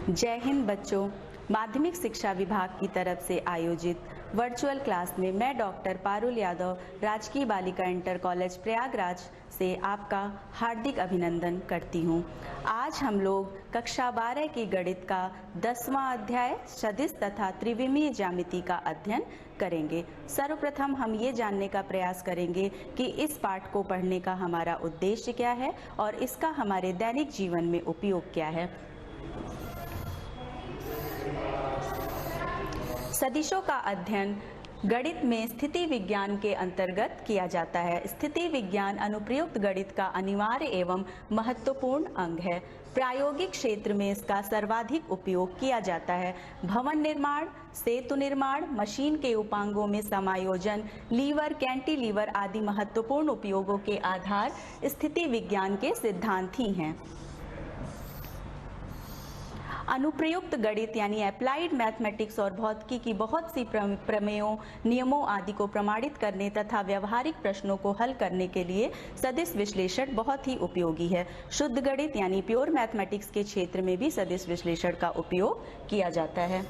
जय हिंद बच्चों। माध्यमिक शिक्षा विभाग की तरफ से आयोजित वर्चुअल क्लास में मैं डॉक्टर पारुल यादव राजकीय बालिका इंटर कॉलेज प्रयागराज से आपका हार्दिक अभिनंदन करती हूँ। आज हम लोग कक्षा 12 की गणित का 10वां अध्याय सदिश तथा त्रिविमीय ज्यामिति का अध्ययन करेंगे। सर्वप्रथम हम ये जानने का प्रयास करेंगे कि इस पाठ को पढ़ने का हमारा उद्देश्य क्या है और इसका हमारे दैनिक जीवन में उपयोग क्या है। सदिशों का अध्ययन गणित में स्थिति विज्ञान के अंतर्गत किया जाता है। स्थिति विज्ञान अनुप्रयुक्त गणित का अनिवार्य एवं महत्वपूर्ण अंग है। प्रायोगिक क्षेत्र में इसका सर्वाधिक उपयोग किया जाता है। भवन निर्माण, सेतु निर्माण, मशीन के उपांगों में समायोजन, लीवर, कैंटिलीवर आदि महत्वपूर्ण उपयोगों के आधार स्थिति विज्ञान के सिद्धांत ही हैं। अनुप्रयुक्त गणित यानी अप्लाइड मैथमेटिक्स और भौतिकी की बहुत सी प्रमेयों, नियमों आदि को प्रमाणित करने तथा व्यवहारिक प्रश्नों को हल करने के लिए सदिश विश्लेषण बहुत ही उपयोगी है। शुद्ध गणित यानी प्योर मैथमेटिक्स के क्षेत्र में भी सदिश विश्लेषण का उपयोग किया जाता है।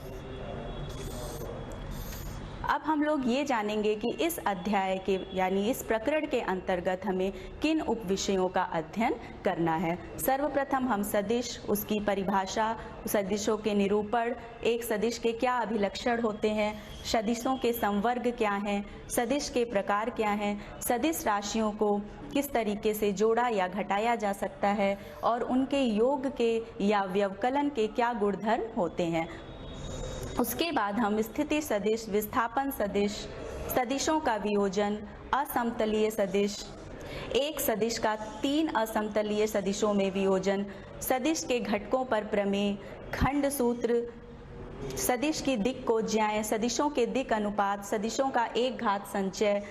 अब हम लोग ये जानेंगे कि इस अध्याय के यानी इस प्रकरण के अंतर्गत हमें किन उप विषयों का अध्ययन करना है। सर्वप्रथम हम सदिश, उसकी परिभाषा, सदिशों के निरूपण, एक सदिश के क्या अभिलक्षण होते हैं, सदिशों के संवर्ग क्या हैं, सदिश के प्रकार क्या हैं, सदिश राशियों को किस तरीके से जोड़ा या घटाया जा सकता है और उनके योग के या व्यवकलन के क्या गुणधर्म होते हैं। उसके बाद हम स्थिति सदिश, विस्थापन सदिश, सदिशों का वियोजन, असमतलीय सदिश, एक सदिश का 3 असमतलीय सदिशों में वियोजन, सदिश के घटकों पर प्रमेय, खंड सूत्र, सदिश की दिक् को ज्याय, सदिशों के दिक् अनुपात, सदिशों का एक घात संचय,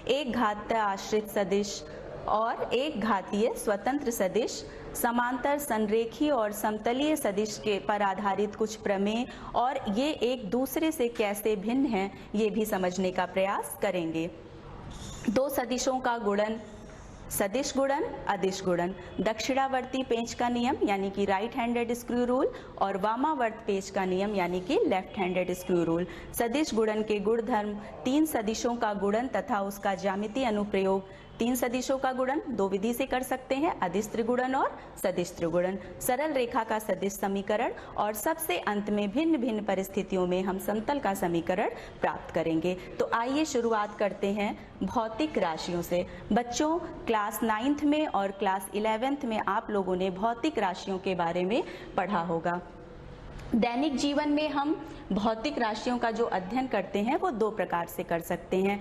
एक घात आश्रित सदिश और एक घातीय स्वतंत्र सदिश, समांतर, संरेखीय और समतलीय सदिश के पर आधारित कुछ प्रमेय और ये एक दूसरे से कैसे भिन्न हैं ये भी समझने का प्रयास करेंगे। दो सदिशों का गुणन, सदिश गुणन, अदिश गुणन, दक्षिणावर्ती पेंच का नियम यानी कि राइट हैंडेड स्क्रू रूल और वामावर्त पेंच का नियम यानी कि लेफ्ट हैंडेड स्क्रू रूल। सदिश गुणन के गुणधर्म, 3 सदिशों का गुणन तथा उसका ज्यामितीय अनुप्रयोग। 3 सदिशों का गुणन 2 विधि से कर सकते हैं, अदिश त्रिगुणन और सदिश त्रिगुणन, सरल रेखा का सदिश समीकरण और सबसे अंत में भिन्न भिन्न परिस्थितियों में हम समतल का समीकरण प्राप्त करेंगे। तो आइए शुरुआत करते हैं भौतिक राशियों से। बच्चों, क्लास 9th में और क्लास 11th में आप लोगों ने भौतिक राशियों के बारे में पढ़ा होगा। दैनिक जीवन में हम भौतिक राशियों का जो अध्ययन करते हैं वो 2 प्रकार से कर सकते हैं।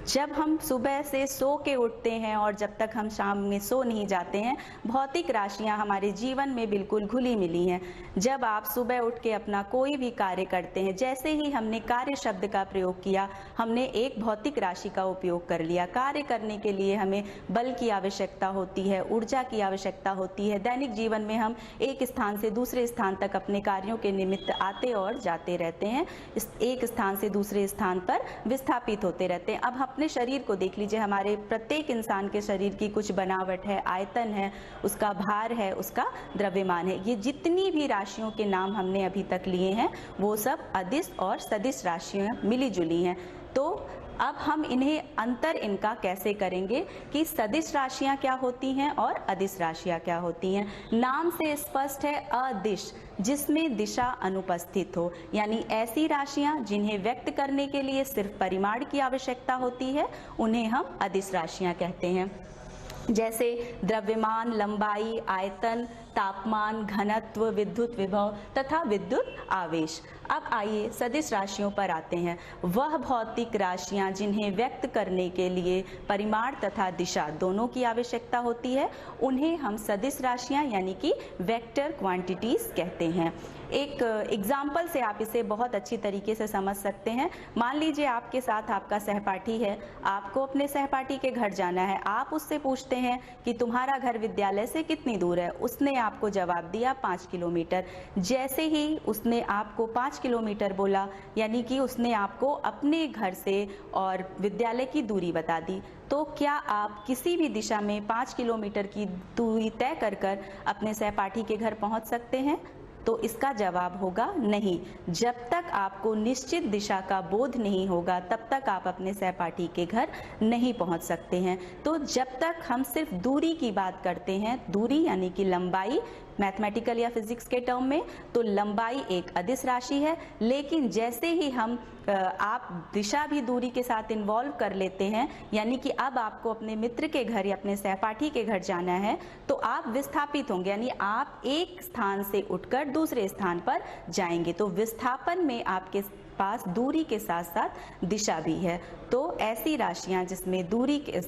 जब हम सुबह से सो के उठते हैं और जब तक हम शाम में सो नहीं जाते हैं, भौतिक राशियां हमारे जीवन में बिल्कुल घुली मिली हैं। जब आप सुबह उठ के अपना कोई भी कार्य करते हैं, जैसे ही हमने कार्य शब्द का प्रयोग किया, हमने एक भौतिक राशि का उपयोग कर लिया। कार्य करने के लिए हमें बल की आवश्यकता होती है, ऊर्जा की आवश्यकता होती है। दैनिक जीवन में हम एक स्थान से दूसरे स्थान तक अपने कार्यों के निमित्त आते और जाते रहते हैं, एक स्थान से दूसरे स्थान पर विस्थापित होते रहते हैं। अब अपने शरीर को देख लीजिए, हमारे प्रत्येक इंसान के शरीर की कुछ बनावट है, आयतन है, उसका भार है, उसका द्रव्यमान है। ये जितनी भी राशियों के नाम हमने अभी तक लिए हैं वो सब अदिश और सदिश राशियां मिली जुली हैं। तो अब हम अंतर इनका कैसे करेंगे कि सदिश राशियां क्या होती हैं और अदिश राशियां क्या होती हैं। नाम से स्पष्ट है अदिश, जिसमें दिशा अनुपस्थित हो, यानी ऐसी राशियां जिन्हें व्यक्त करने के लिए सिर्फ परिमाण की आवश्यकता होती है उन्हें हम अदिश राशियां कहते हैं। जैसे द्रव्यमान, लंबाई, आयतन, तापमान, घनत्व, विद्युत विभव तथा विद्युत आवेश। अब आइए सदिश राशियों पर आते हैं। वह भौतिक राशियां जिन्हें व्यक्त करने के लिए परिमाण तथा दिशा दोनों की आवश्यकता होती है उन्हें हम सदिश राशियां यानी कि वेक्टर क्वांटिटीज कहते हैं। एक एग्जाम्पल से आप इसे बहुत अच्छी तरीके से समझ सकते हैं। मान लीजिए आपके साथ आपका सहपाठी है, आपको अपने सहपाठी के घर जाना है। आप उससे पूछते हैं कि तुम्हारा घर विद्यालय से कितनी दूर है। उसने आपको जवाब दिया 5 किलोमीटर। जैसे ही उसने आपको 5 किलोमीटर बोला, यानी कि उसने आपको अपने घर से और विद्यालय की दूरी बता दी। तो क्या आप किसी भी दिशा में 5 किलोमीटर की दूरी तय कर अपने सहपाठी के घर पहुंच सकते हैं? तो इसका जवाब होगा नहीं। जब तक आपको निश्चित दिशा का बोध नहीं होगा तब तक आप अपने सहपाठी के घर नहीं पहुंच सकते हैं। तो जब तक हम सिर्फ दूरी की बात करते हैं, दूरी यानी कि लंबाई, मैथमेटिकल या फिजिक्स के टर्म में, तो लंबाई एक अदिश राशि है। लेकिन जैसे ही हम आप दिशा भी दूरी के साथ इन्वॉल्व कर लेते हैं, यानी कि अब आपको अपने मित्र के घर या अपने सहपाठी के घर जाना है, तो आप विस्थापित होंगे, यानी आप एक स्थान से उठकर दूसरे स्थान पर जाएंगे। तो विस्थापन में आपके पास दूरी के साथ साथ दिशा भी है। तो ऐसी राशियां जिसमें दूरी के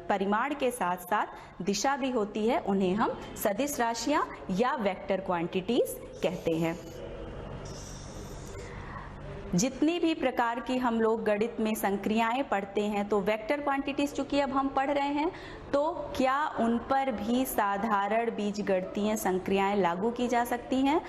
परिमाण के साथ साथ दिशा भी होती है उन्हें हम सदिश राशियां या वेक्टर क्वांटिटीज कहते हैं। जितनी भी प्रकार की हम लोग गणित में संक्रियाएं पढ़ते हैं, तो वेक्टर क्वांटिटीज चूंकि अब हम पढ़ रहे हैं, तो क्या उन पर भी साधारण बीजगणितीय संक्रियाएं लागू की जा सकती हैं?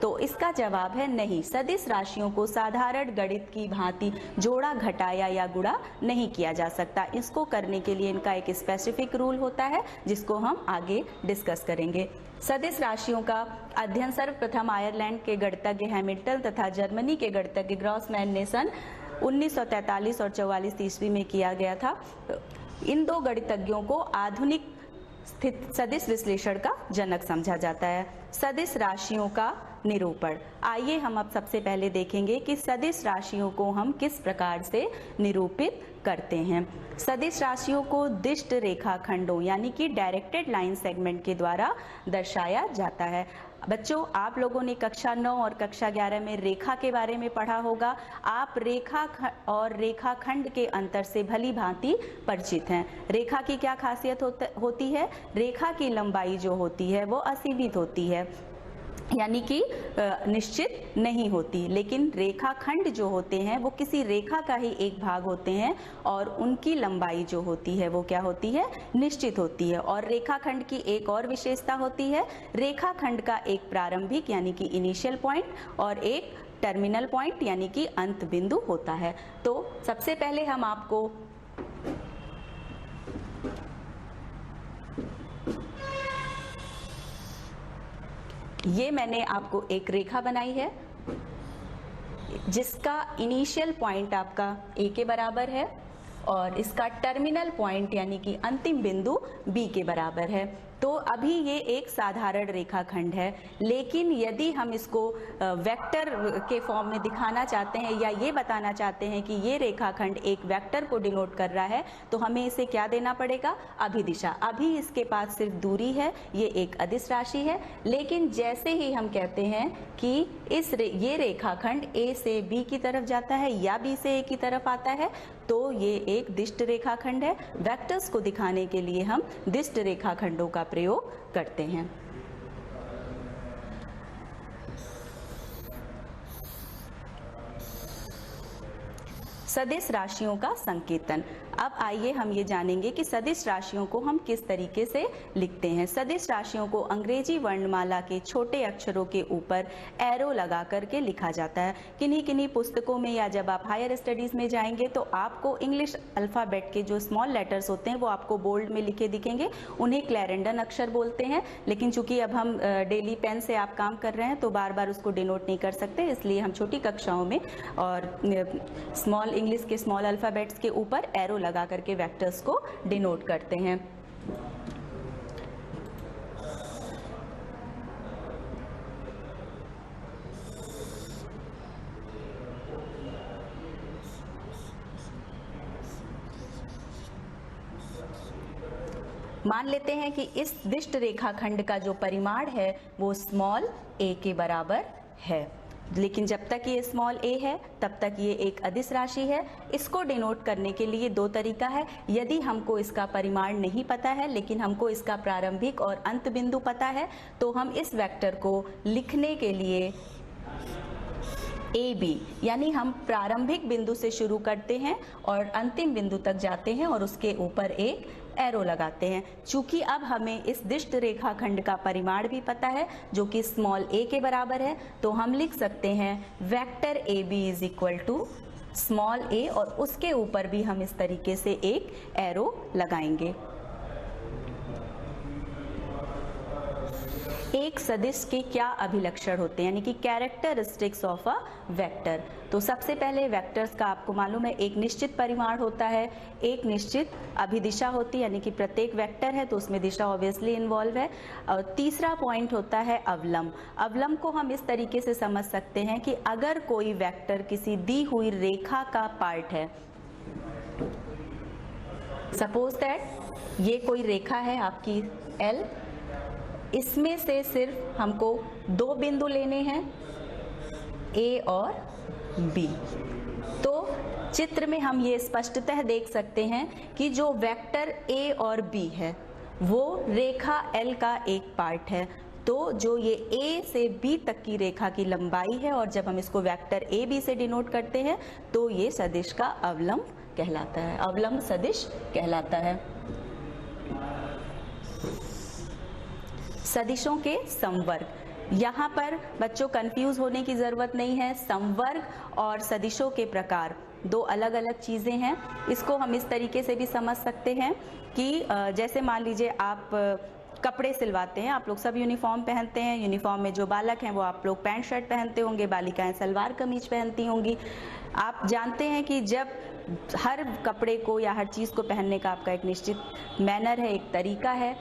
तो इसका जवाब है नहीं। सदिश राशियों को साधारण गणित की भांति जोड़ा, घटाया या गुणा नहीं किया जा सकता। इसको करने के लिए इनका एक स्पेसिफिक रूल होता है जिसको हम आगे डिस्कस करेंगे। सदिश राशियों का अध्ययन सर्वप्रथम आयरलैंड के गणितज्ञ हैमिल्टन तथा जर्मनी के गणितज्ञ ग्रॉसमैन ने सन 1943 और 44 ईस्वी में किया गया था। इन दो गणितज्ञों को आधुनिक स्थित सदिश विश्लेषण का जनक समझा जाता है। सदिश राशियों का निरूपण। आइए हम अब सबसे पहले देखेंगे कि सदिश राशियों को हम किस प्रकार से निरूपित करते हैं। सदिश राशियों को दिष्ट रेखाखंडों यानी कि डायरेक्टेड लाइन सेगमेंट के द्वारा दर्शाया जाता है। बच्चों, आप लोगों ने कक्षा 9 और कक्षा 11 में रेखा के बारे में पढ़ा होगा। आप रेखा और रेखाखंड के अंतर से भली भांति परिचित हैं। रेखा की क्या खासियत होती है? रेखा की लंबाई जो होती है वो असीमित होती है, यानी कि निश्चित नहीं होती। लेकिन रेखाखंड जो होते हैं वो किसी रेखा का ही एक भाग होते हैं और उनकी लंबाई जो होती है वो क्या होती है? निश्चित होती है। और रेखाखंड की एक और विशेषता होती है, रेखाखंड का एक प्रारंभिक यानी कि इनिशियल पॉइंट और एक टर्मिनल पॉइंट यानी कि अंत बिंदु होता है। तो सबसे पहले हम आपको ये मैंने आपको एक रेखा बनाई है जिसका इनिशियल पॉइंट आपका ए के बराबर है और इसका टर्मिनल पॉइंट यानी कि अंतिम बिंदु बी के बराबर है। तो अभी ये एक साधारण रेखाखंड है, लेकिन यदि हम इसको वेक्टर के फॉर्म में दिखाना चाहते हैं या ये बताना चाहते हैं कि ये रेखाखंड एक वेक्टर को डिनोट कर रहा है, तो हमें इसे क्या देना पड़ेगा? अभिदिशा। अभी इसके पास सिर्फ दूरी है, ये एक अदिश राशि है। लेकिन जैसे ही हम कहते हैं कि ये रेखाखंड ए से बी की तरफ जाता है या बी से ए की तरफ आता है, तो ये एक दिष्ट रेखाखंड है। वेक्टर्स को दिखाने के लिए हम दिष्ट रेखाखंडों का प्रयोग करते हैं। सदिश राशियों का संकेतन। अब आइए हम ये जानेंगे कि सदिश राशियों को हम किस तरीके से लिखते हैं। सदिश राशियों को अंग्रेजी वर्णमाला के छोटे अक्षरों के ऊपर एरो लगा करके लिखा जाता है। किन्हीं किन्हीं पुस्तकों में या जब आप हायर स्टडीज में जाएंगे तो आपको इंग्लिश अल्फ़ाबेट के जो स्मॉल लेटर्स होते हैं वो आपको बोल्ड में लिखे दिखेंगे, उन्हें क्लैरेंडन अक्षर बोलते हैं। लेकिन चूंकि अब हम डेली पेन से आप काम कर रहे हैं तो बार बार उसको डिनोट नहीं कर सकते, इसलिए हम छोटी कक्षाओं में और स्मॉल इंग्लिश के स्मॉल अल्फ़ाबेट्स के ऊपर एरो लगा करके वेक्टर्स को डिनोट करते हैं। मान लेते हैं कि इस दिष्ट रेखाखंड का जो परिमाण है वो स्मॉल ए के बराबर है, लेकिन जब तक ये स्मॉल ए है तब तक ये एक अदिश राशि है। इसको डिनोट करने के लिए दो तरीका है। यदि हमको इसका परिमाण नहीं पता है लेकिन हमको इसका प्रारंभिक और अंत बिंदु पता है, तो हम इस वेक्टर को लिखने के लिए ए बी यानी हम प्रारंभिक बिंदु से शुरू करते हैं और अंतिम बिंदु तक जाते हैं और उसके ऊपर एक एरो लगाते हैं। चूंकि अब हमें इस दिष्ट रेखाखंड का परिमाण भी पता है जो कि स्मॉल ए के बराबर है, तो हम लिख सकते हैं vector A B is equal to small A और उसके ऊपर भी हम इस तरीके से एक एरो लगाएंगे। एक सदिश के क्या अभिलक्षण होते हैं, यानी कि कैरेक्टरिस्टिक्स ऑफ अ वेक्टर। तो सबसे पहले वेक्टर्स का आपको मालूम है एक निश्चित परिमाण होता है, एक निश्चित अभिदिशा होती है, यानी कि प्रत्येक वेक्टर है तो उसमें दिशा ऑब्वियसली इन्वॉल्व है। और तीसरा पॉइंट होता है अवलंब। अवलंब को हम इस तरीके से समझ सकते हैं कि अगर कोई वेक्टर किसी दी हुई रेखा का पार्ट है, सपोज दैट ये कोई रेखा है आपकी L, इसमें से सिर्फ हमको दो बिंदु लेने हैं A और B। तो चित्र में हम ये स्पष्टतः देख सकते हैं कि जो वेक्टर A और B है वो रेखा L का एक पार्ट है। तो जो ये A से B तक की रेखा की लंबाई है, और जब हम इसको वेक्टर AB से डिनोट करते हैं तो ये सदिश का अवलंब कहलाता है, अवलंब सदिश कहलाता है। सदिशों के समवर्ग, यहाँ पर बच्चों कंफ्यूज होने की जरूरत नहीं है। समवर्ग और सदिशों के प्रकार दो अलग अलग चीजें हैं। इसको हम इस तरीके से भी समझ सकते हैं कि जैसे मान लीजिए आप कपड़े सिलवाते हैं, आप लोग सब यूनिफॉर्म पहनते हैं, यूनिफॉर्म में जो बालक हैं वो आप लोग पैंट शर्ट पहनते होंगे, बालिकाएं सलवार कमीज पहनती होंगी। आप जानते हैं कि जब हर कपड़े को या हर चीज़ को पहनने का आपका एक निश्चित मैनर है, एक तरीका है।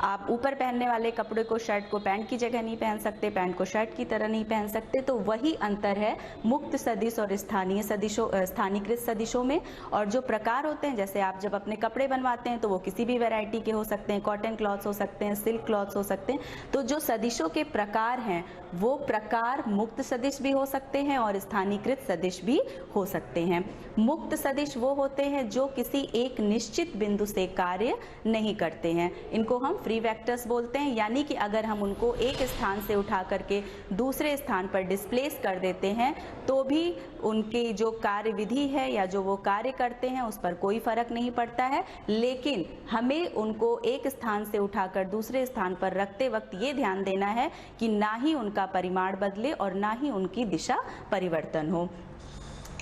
आप ऊपर पहनने वाले कपड़े को, शर्ट को पैंट की जगह नहीं पहन सकते, पैंट को शर्ट की तरह नहीं पहन सकते। तो वही अंतर है मुक्त सदिश और स्थानीय सदिशों, स्थानीयकृत सदिशों में। और जो प्रकार होते हैं, जैसे आप जब अपने कपड़े बनवाते हैं तो वो किसी भी वैरायटी के हो सकते हैं, कॉटन क्लॉथ्स हो सकते हैं, सिल्क क्लॉथ्स हो सकते हैं। तो जो सदिशों के प्रकार हैं वो प्रकार मुक्त सदिश भी हो सकते हैं और स्थानीयकृत सदिश भी हो सकते हैं। मुक्त सदिश वो होते हैं जो किसी एक निश्चित बिंदु से कार्य नहीं करते हैं, इनको हम फ्री वेक्टर्स बोलते हैं। यानी कि अगर हम उनको एक स्थान से उठा करके दूसरे स्थान पर डिस्प्लेस कर देते हैं तो भी उनकी जो कार्य विधि है या जो वो कार्य करते हैं उस पर कोई फर्क नहीं पड़ता है। लेकिन हमें उनको एक स्थान से उठाकर दूसरे स्थान पर रखते वक्त ये ध्यान देना है कि ना ही उनका परिमाण बदले और ना ही उनकी दिशा परिवर्तन हो।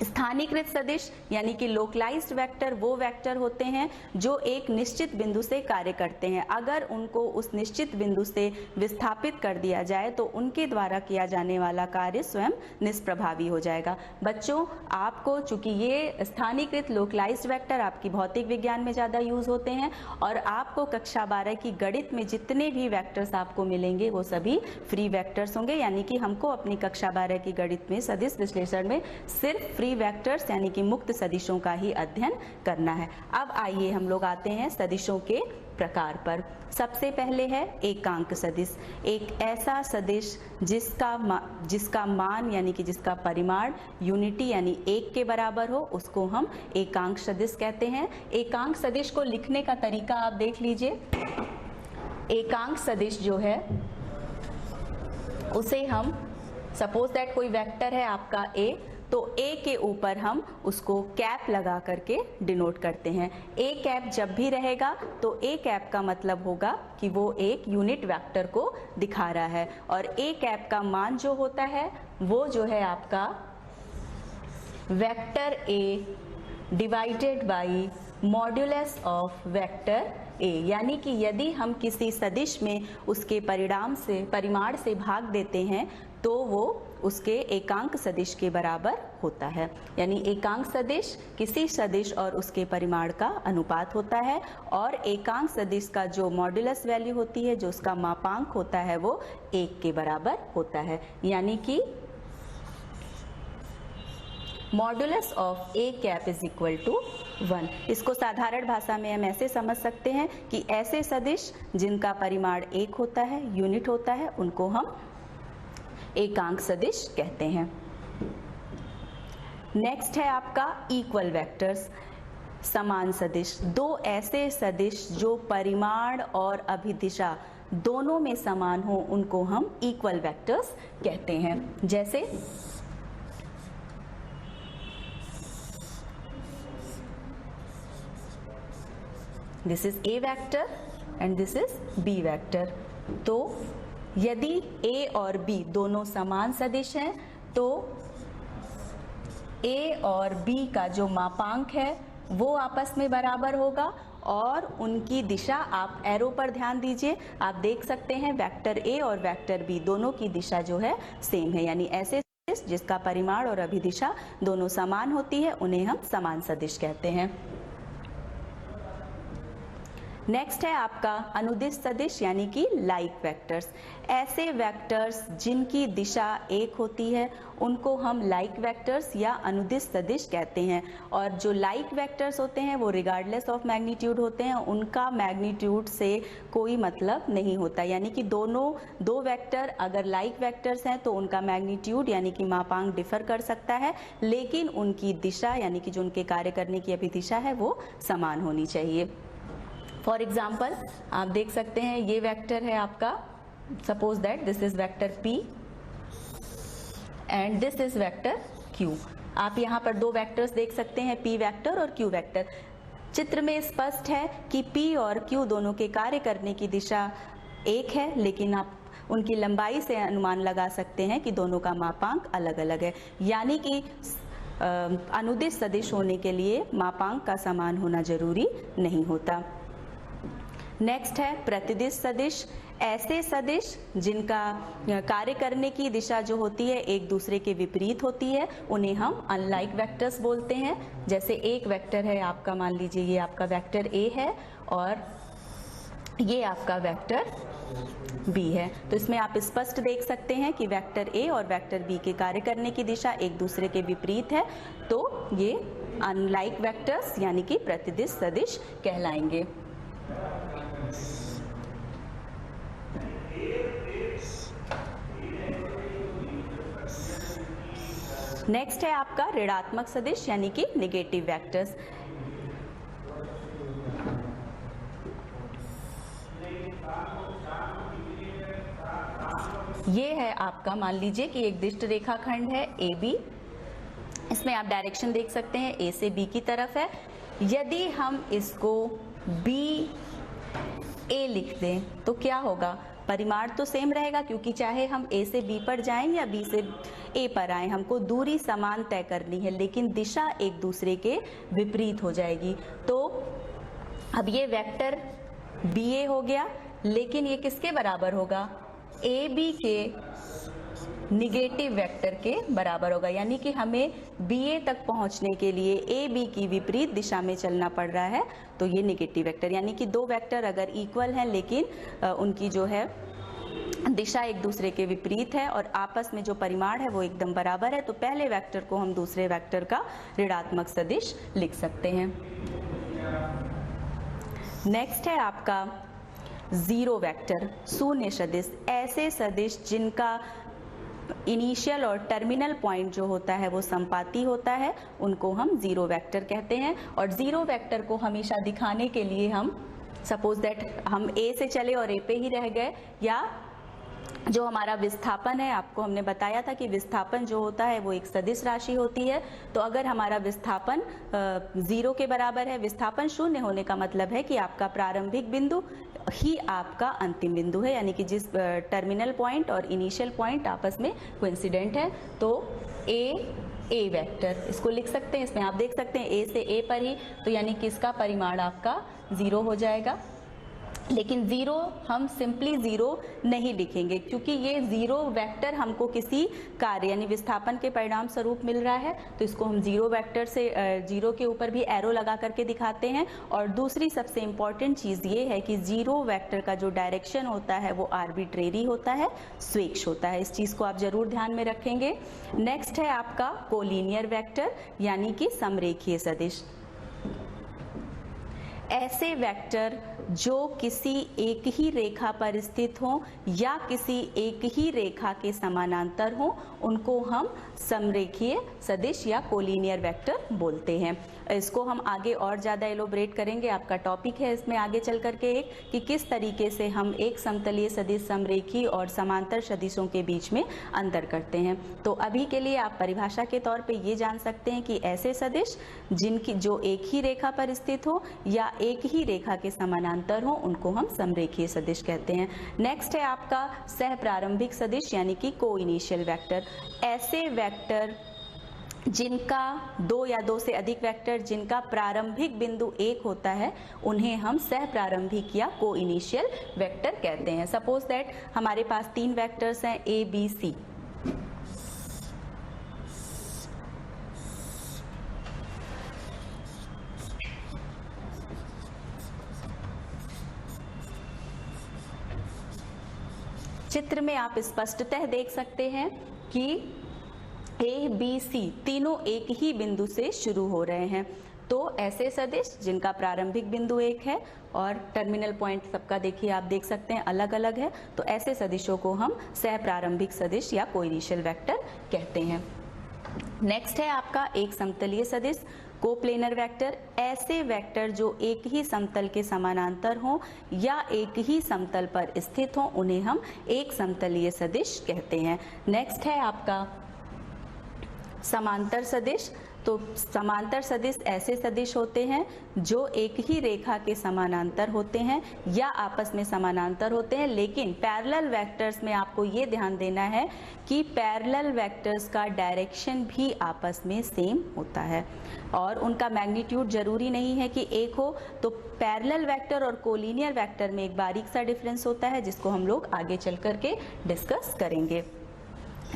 स्थानीयकृत सदिश यानी कि लोकलाइज्ड वेक्टर वो वेक्टर होते हैं जो एक निश्चित बिंदु से कार्य करते हैं। अगर उनको उस निश्चित बिंदु से विस्थापित कर दिया जाए तो उनके द्वारा किया जाने वाला कार्य स्वयं निष्प्रभावी हो जाएगा। बच्चों, आपको चूंकि ये स्थानीयकृत लोकलाइज्ड वेक्टर आपकी भौतिक विज्ञान में ज़्यादा यूज होते हैं और आपको कक्षा 12 की गणित में जितने भी वेक्टर्स आपको मिलेंगे वो सभी फ्री वेक्टर्स होंगे। यानी कि हमको अपनी कक्षा 12 की गणित में सदिश विश्लेषण में सिर्फ फ्री वेक्टर्स यानी कि मुक्त सदिशों का ही अध्ययन करना है। अब आइए हम लोग आते हैं सदिशों के प्रकार पर। सबसे पहले है एकांक सदिश। एक ऐसा सदिश जिसका मान यानी कि जिसका परिमाण यूनिटी यानी एक के बराबर हो उसको हम एकांक सदिश कहते हैं। एकांक सदिश को लिखने का तरीका आप देख लीजिए। एकांक सदिश जो है उसे हम, सपोज दैट कोई वेक्टर है आपका A, तो A के ऊपर हम उसको कैप लगा करके डिनोट करते हैं। A कैप जब भी रहेगा तो A कैप का मतलब होगा कि वो एक यूनिट वेक्टर को दिखा रहा है और A कैप का मान जो होता है वो जो है आपका vector A divided by modulus of vector A। यानी कि यदि हम किसी सदिश में उसके परिमाण से भाग देते हैं तो वो उसके एकांक सदिश के बराबर होता है। यानी एकांक सदिश किसी सदिश और उसके परिमाण का अनुपात होता है और एकांक सदिश का जो मॉड्यूलस वैल्यू होती है, जो उसका मापांक होता है, वो 1 के बराबर होता है। यानी कि modulus of A cap is equal to 1। इसको साधारण भाषा में हम ऐसे समझ सकते हैं कि ऐसे सदिश जिनका परिमाण 1 होता है, यूनिट होता है, उनको हम एकांक सदिश कहते हैं। नेक्स्ट है आपका इक्वल वेक्टर्स, समान सदिश। दो ऐसे सदिश जो परिमाण और अभिदिशा दोनों में समान हो उनको हम इक्वल वेक्टर्स कहते हैं। जैसे this is A vector and this is B vector. तो यदि A और B दोनों समान सदिश हैं तो A और B का जो मापांक है वो आपस में बराबर होगा और उनकी दिशा आप एरो पर ध्यान दीजिए, आप देख सकते हैं वेक्टर ए और वेक्टर बी दोनों की दिशा जो है सेम है, यानी ऐसे सदिश जिसका परिमाण और अभिदिशा दोनों समान होती है उन्हें हम समान सदिश कहते हैं। नेक्स्ट है आपका अनुदिश सदिश यानी कि लाइक वेक्टर्स। ऐसे वेक्टर्स जिनकी दिशा एक होती है उनको हम लाइक वेक्टर्स या अनुदिश सदिश कहते हैं, और जो लाइक वेक्टर्स होते हैं वो रिगार्डलेस ऑफ मैग्नीट्यूड होते हैं, उनका मैग्नीट्यूड से कोई मतलब नहीं होता, यानी कि दो वेक्टर अगर लाइक वेक्टर्स हैं तो उनका मैग्नीट्यूड यानी कि मापांक डिफर कर सकता है, लेकिन उनकी दिशा यानी कि जो उनके कार्य करने की अभिदिशा है वो समान होनी चाहिए। फॉर एग्जाम्पल आप देख सकते हैं ये वेक्टर है आपका, suppose that this is vector P and this is vector Q। आप यहाँ पर दो वेक्टर्स देख सकते हैं, P वेक्टर और Q वेक्टर। चित्र में स्पष्ट है कि P और Q दोनों के कार्य करने की दिशा एक है, लेकिन आप उनकी लंबाई से अनुमान लगा सकते हैं कि दोनों का मापांक अलग अलग है, यानी कि अनुदिश सदिश होने के लिए मापांक का समान होना जरूरी नहीं होता। नेक्स्ट है प्रतिदिश सदिश। ऐसे सदिश जिनका कार्य करने की दिशा जो होती है एक दूसरे के विपरीत होती है उन्हें हम अनलाइक वेक्टर्स बोलते हैं। जैसे एक वेक्टर है आपका, मान लीजिए ये आपका वेक्टर A है और ये आपका वेक्टर B है, तो इसमें आप स्पष्ट देख सकते हैं कि वेक्टर A और वेक्टर B के कार्य करने की दिशा एक दूसरे के विपरीत है, तो ये अनलाइक वेक्टर्स यानी कि प्रतिदिश सदिश कहलाएंगे। नेक्स्ट है आपका ऋणात्मक सदिश यानी कि नेगेटिव वेक्टर्स। ये है आपका, मान लीजिए कि एक दिष्ट रेखाखंड है AB, इसमें आप डायरेक्शन देख सकते हैं A से B की तरफ है। यदि हम इसको BA लिख दें तो क्या होगा, परिमाण तो सेम रहेगा क्योंकि चाहे हम A से B पर जाएं या B से A पर आएं, हमको दूरी समान तय करनी है, लेकिन दिशा एक दूसरे के विपरीत हो जाएगी। तो अब ये वेक्टर BA हो गया, लेकिन ये किसके बराबर होगा, AB के निगेटिव वेक्टर के बराबर होगा, यानी कि हमें BA तक पहुंचने के लिए AB की विपरीत दिशा में चलना पड़ रहा है, तो ये निगेटिव वेक्टर, यानी कि दो वेक्टर अगर इक्वल हैं लेकिन उनकी जो है दिशा एक दूसरे के विपरीत है और आपस में जो परिमाण है वो एकदम बराबर है, तो पहले वेक्टर को हम दूसरे वेक्टर का ऋणात्मक सदिश लिख सकते हैं। नेक्स्ट है आपका जीरो वेक्टर, शून्य सदिश। ऐसे सदिश जिनका इनिशियल और टर्मिनल पॉइंट जो होता है वो संपाती होता है उनको हम जीरो वेक्टर कहते हैं। और जीरो वेक्टर को हमेशा दिखाने के लिए हम सपोज दैट हम A से चले और A पे ही रह गए, या जो हमारा विस्थापन है, आपको हमने बताया था कि विस्थापन जो होता है वो एक सदिश राशि होती है, तो अगर हमारा विस्थापन 0 के बराबर है, विस्थापन 0 होने का मतलब है कि आपका प्रारंभिक बिंदु ही आपका अंतिम बिंदु है, यानी कि जिस टर्मिनल पॉइंट और इनिशियल पॉइंट आपस में कोइंसिडेंट है, तो ए वेक्टर इसको लिख सकते हैं। इसमें आप देख सकते हैं A से A पर ही, तो यानी कि इसका परिमाण आपका 0 हो जाएगा। लेकिन 0 हम सिंपली 0 नहीं लिखेंगे क्योंकि ये 0 वेक्टर हमको किसी कार्य यानी विस्थापन के परिणाम स्वरूप मिल रहा है, तो इसको हम 0 वेक्टर से 0 के ऊपर भी एरो लगा करके दिखाते हैं। और दूसरी सबसे इम्पॉर्टेंट चीज़ ये है कि 0 वेक्टर का जो डायरेक्शन होता है वो आर्बिट्रेरी होता है, स्वेच्छ होता है। इस चीज़ को आप जरूर ध्यान में रखेंगे। नेक्स्ट है आपका कोलिनियर वेक्टर यानी कि समरेखीय सदिश। ऐसे वेक्टर जो किसी एक ही रेखा पर स्थित हों या किसी एक ही रेखा के समानांतर हों उनको हम समरेखीय सदिश या कोलिनियर वेक्टर बोलते हैं। इसको हम आगे और ज़्यादा एलोब्रेट करेंगे, आपका टॉपिक है इसमें आगे चल करके एक कि किस तरीके से हम एक समतलीय सदिश, समरेखी और समांतर सदिशों के बीच में अंतर करते हैं। तो अभी के लिए आप परिभाषा के तौर पे ये जान सकते हैं कि ऐसे सदिश जिनकी जो एक ही रेखा पर स्थित हो या एक ही रेखा के समानांतर हो उनको हम समरेखीय सदिश कहते हैं। नेक्स्ट है आपका सह प्रारंभिक सदिश यानी कि को इनिशियल वेक्टर। ऐसे वेक्टर जिनका दो या दो से अधिक वेक्टर जिनका प्रारंभिक बिंदु एक होता है उन्हें हम सह प्रारंभिक या को इनिशियल वेक्टर कहते हैं। सपोज दैट हमारे पास 3 वेक्टर्स हैं ए बी सी। चित्र में आप स्पष्टतः देख सकते हैं कि ए बी सी तीनों एक ही बिंदु से शुरू हो रहे हैं। तो ऐसे सदिश जिनका प्रारंभिक बिंदु एक है और टर्मिनल पॉइंट सबका देखिए आप देख सकते हैं अलग अलग है, तो ऐसे सदिशों को हम सह प्रारंभिक सदिश या कोइनिशियल वेक्टर कहते हैं। नेक्स्ट है आपका एक समतलीय सदिश, कोप्लेनर वेक्टर। ऐसे वेक्टर जो एक ही समतल के समानांतर हों या एक ही समतल पर स्थित हों उन्हें हम एक समतलीय सदिश कहते हैं। नेक्स्ट है आपका समांतर सदिश। तो समांतर सदिश ऐसे सदिश होते हैं जो एक ही रेखा के समानांतर होते हैं या आपस में समानांतर होते हैं, लेकिन पैरेलल वेक्टर्स में आपको ये ध्यान देना है कि पैरेलल वेक्टर्स का डायरेक्शन भी आपस में सेम होता है और उनका मैग्नीट्यूड जरूरी नहीं है कि एक हो। तो पैरेलल वेक्टर और कोलिनियर वेक्टर में एक बारीक सा डिफरेंस होता है जिसको हम लोग आगे चल करके डिस्कस करेंगे।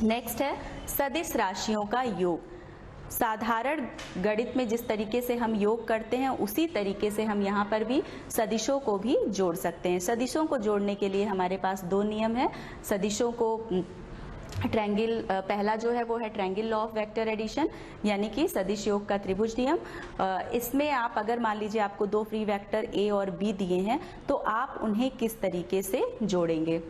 नेक्स्ट है सदिश राशियों का योग। साधारण गणित में जिस तरीके से हम योग करते हैं उसी तरीके से हम यहाँ पर भी सदिशों को भी जोड़ सकते हैं। सदिशों को जोड़ने के लिए हमारे पास 2 नियम है। सदिशों को ट्रायंगल पहला जो है वो है triangle law of vector addition, यानी कि सदिश योग का त्रिभुज नियम। इसमें आप अगर मान लीजिए आपको 2 फ्री वेक्टर ए और बी दिए हैं तो आप उन्हें किस तरीके से जोड़ेंगे।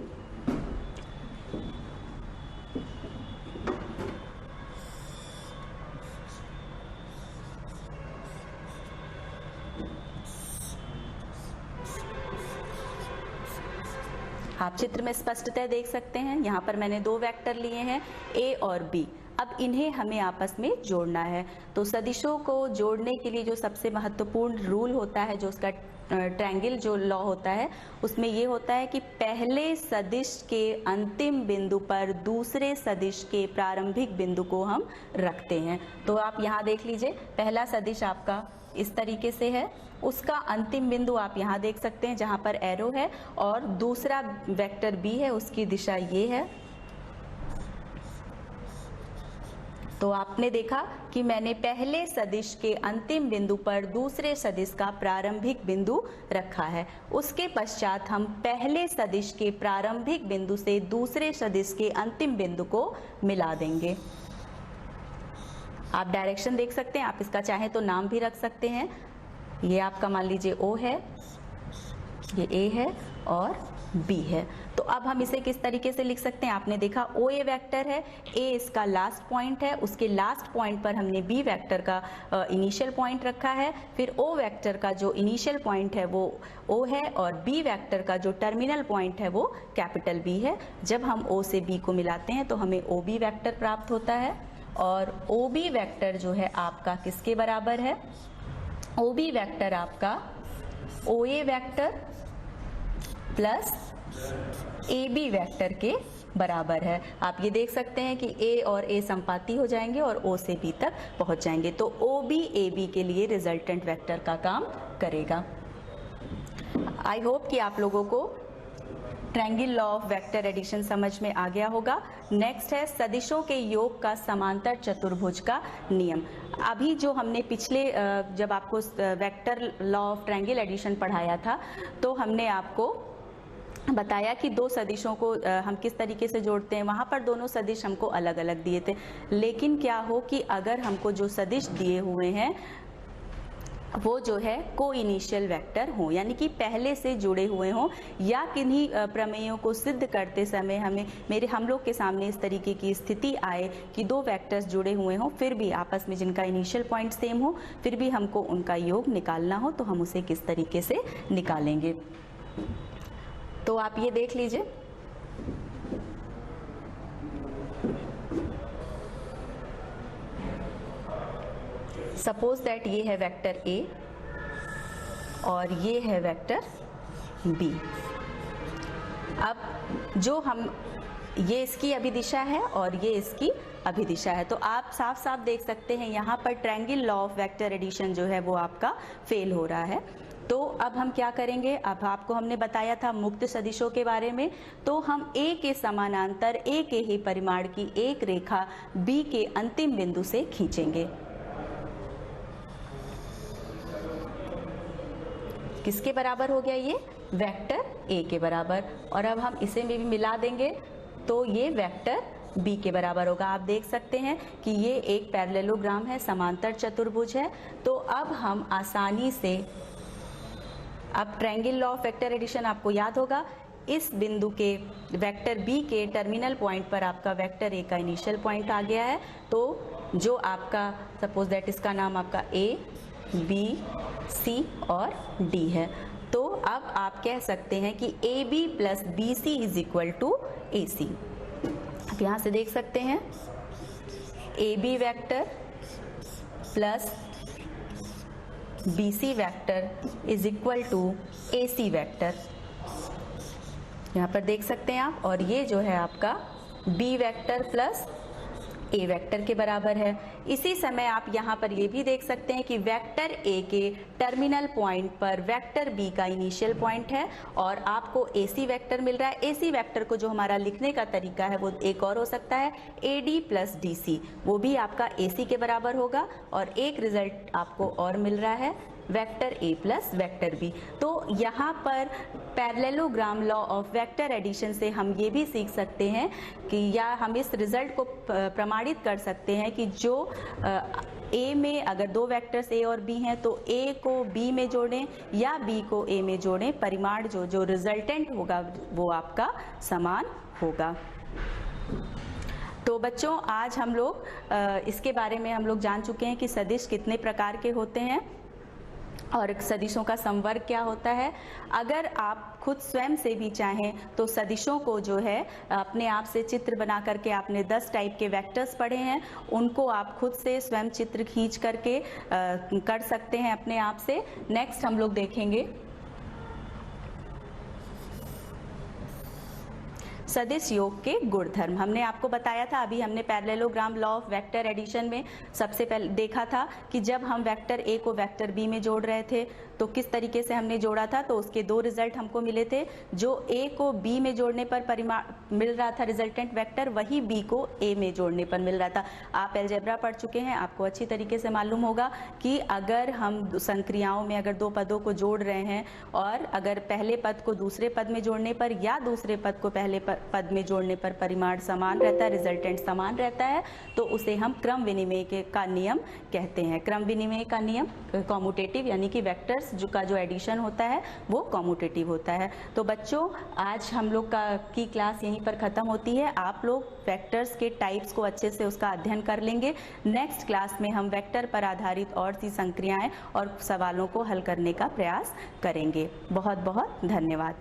आप चित्र में स्पष्टतः देख सकते हैं, यहाँ पर मैंने 2 वेक्टर लिए हैं ए और बी। अब इन्हें हमें आपस में जोड़ना है। तो सदिशों को जोड़ने के लिए जो सबसे महत्वपूर्ण रूल होता है, जो उसका ट्रायंगल जो लॉ होता है, उसमें ये होता है कि पहले सदिश के अंतिम बिंदु पर दूसरे सदिश के प्रारंभिक बिंदु को हम रखते हैं। तो आप यहाँ देख लीजिए, पहला सदिश आपका इस तरीके से है, उसका अंतिम बिंदु आप यहाँ देख सकते हैं जहाँ पर एरो है, और दूसरा वेक्टर बी है उसकी दिशा ये है। तो आपने देखा कि मैंने पहले सदिश के अंतिम बिंदु पर दूसरे सदिश का प्रारंभिक बिंदु रखा है। उसके पश्चात हम पहले सदिश के प्रारंभिक बिंदु से दूसरे सदिश के अंतिम बिंदु को मिला देंगे। आप डायरेक्शन देख सकते हैं, आप इसका चाहे तो नाम भी रख सकते हैं। ये आपका मान लीजिए O है, ये A है और B है। तो अब हम इसे किस तरीके से लिख सकते हैं, आपने देखा OA वेक्टर है, A इसका लास्ट पॉइंट है, उसके लास्ट पॉइंट पर हमने B वेक्टर का इनिशियल पॉइंट रखा है, फिर O वेक्टर का जो इनिशियल पॉइंट है वो O है और B वेक्टर का जो टर्मिनल पॉइंट है वो कैपिटल B है। जब हम O से B को मिलाते हैं तो हमें OB वेक्टर प्राप्त होता है, और OB वेक्टर जो है आपका किसके बराबर है, OB वेक्टर आपका OA vector plus AB vector के बराबर है। आप ये देख सकते हैं कि A और A संपाती हो जाएंगे और O से B तक पहुंच जाएंगे। तो OB AB के लिए रिजल्टेंट वेक्टर का काम करेगा। आई होप कि आप लोगों को triangle law of vector addition समझ में आ गया होगा। नेक्स्ट है सदिशों के योग का समांतर चतुर्भुज का नियम। अभी जो हमने पिछले जब आपको vector law of triangle addition पढ़ाया था तो हमने आपको बताया कि 2 सदिशों को हम किस तरीके से जोड़ते हैं। वहाँ पर दोनों सदिश हमको अलग अलग दिए थे, लेकिन क्या हो कि अगर हमको जो सदिश दिए हुए हैं वो जो है को इनिशियल वेक्टर हो, यानी कि पहले से जुड़े हुए हों, या किन्हीं प्रमेयों को सिद्ध करते समय हम लोग के सामने इस तरीके की स्थिति आए कि 2 वेक्टर्स जुड़े हुए हों, फिर भी आपस में जिनका इनिशियल पॉइंट सेम हो, फिर भी हमको उनका योग निकालना हो, तो हम उसे किस तरीके से निकालेंगे। तो आप ये देख लीजिए, सपोज दैट ये है वेक्टर A और ये है वेक्टर B। अब जो हम ये इसकी अभिदिशा है और ये इसकी अभिदिशा है। तो आप साफ साफ देख सकते हैं यहाँ पर triangle law of vector addition जो है वो आपका फेल हो रहा है। तो अब हम क्या करेंगे, अब आपको हमने बताया था मुक्त सदिशों के बारे में, तो हम A के समानांतर A के ही परिमाण की एक रेखा B के अंतिम बिंदु से खींचेंगे। किसके बराबर हो गया ये? वेक्टर A के बराबर। और अब हम इसे भी मिला देंगे तो ये वेक्टर B के बराबर होगा। आप देख सकते हैं कि ये एक पैरेललोग्राम है, समांतर चतुर्भुज है। तो अब हम आसानी से, अब triangle law of vector addition आपको याद होगा, इस बिंदु के वेक्टर B के टर्मिनल पॉइंट पर आपका वेक्टर A का इनिशियल पॉइंट आ गया है। तो जो आपका सपोज दैट इसका नाम आपका A, B, C और D है। तो अब आप कह सकते हैं कि AB plus BC is equal to AC। आप यहाँ से देख सकते हैं AB vector plus BC vector is equal to AC vector, यहाँ पर देख सकते हैं आप। और ये जो है आपका B vector plus A vector के बराबर है। इसी समय आप यहाँ पर ये भी देख सकते हैं कि वेक्टर A के टर्मिनल पॉइंट पर वेक्टर B का इनिशियल पॉइंट है और आपको AC वेक्टर मिल रहा है। AC वेक्टर को जो हमारा लिखने का तरीका है वो एक और हो सकता है AD प्लस DC, वो भी आपका AC के बराबर होगा। और एक रिजल्ट आपको और मिल रहा है vector A plus vector B। तो यहाँ पर parallelogram law of vector addition से हम ये भी सीख सकते हैं कि, या हम इस रिजल्ट को प्रमाणित कर सकते हैं कि जो A में अगर दो वेक्टर्स A और B हैं तो A को B में जोड़ें या B को A में जोड़ें, परिमाण जो रिजल्टेंट होगा वो आपका समान होगा। तो बच्चों आज हम लोग इसके बारे में हम लोग जान चुके हैं कि सदिश कितने प्रकार के होते हैं और सदिशों का संवर्ग क्या होता है। अगर आप खुद स्वयं से भी चाहें तो सदिशों को जो है अपने आप से चित्र बना करके, आपने 10 टाइप के वेक्टर्स पढ़े हैं, उनको आप खुद से स्वयं चित्र खींच करके कर सकते हैं अपने आप से। नेक्स्ट हम लोग देखेंगे सदिश योग के गुणधर्म। हमने आपको बताया था, अभी हमने parallelogram law of vector addition में सबसे पहले देखा था कि जब हम वेक्टर A को वेक्टर B में जोड़ रहे थे तो किस तरीके से हमने जोड़ा था। तो उसके दो रिजल्ट हमको मिले थे, जो A को B में जोड़ने पर परिमाण मिल रहा था रिजल्टेंट वेक्टर, वही B को A में जोड़ने पर मिल रहा था। आप अलजेब्रा पढ़ चुके हैं, आपको अच्छी तरीके से मालूम होगा कि अगर हम संक्रियाओं में अगर दो पदों को जोड़ रहे हैं और अगर पहले पद को दूसरे पद में जोड़ने पर या दूसरे पद को पहले पद में जोड़ने पर परिमाण समान रहता है, रिजल्टेंट समान रहता है, तो उसे हम क्रम विनिमय का नियम कहते हैं। क्रम विनिमय का नियम कॉम्यूटेटिव, यानी कि वेक्टर्स का जो एडिशन होता है वो कॉम्यूटेटिव होता है। तो बच्चों आज हम लोग की क्लास यहीं पर खत्म होती है। आप लोग वेक्टर्स के टाइप्स को अच्छे से उसका अध्ययन कर लेंगे। नेक्स्ट क्लास में हम वेक्टर पर आधारित और सी संक्रियाएं और सवालों को हल करने का प्रयास करेंगे। बहुत बहुत धन्यवाद।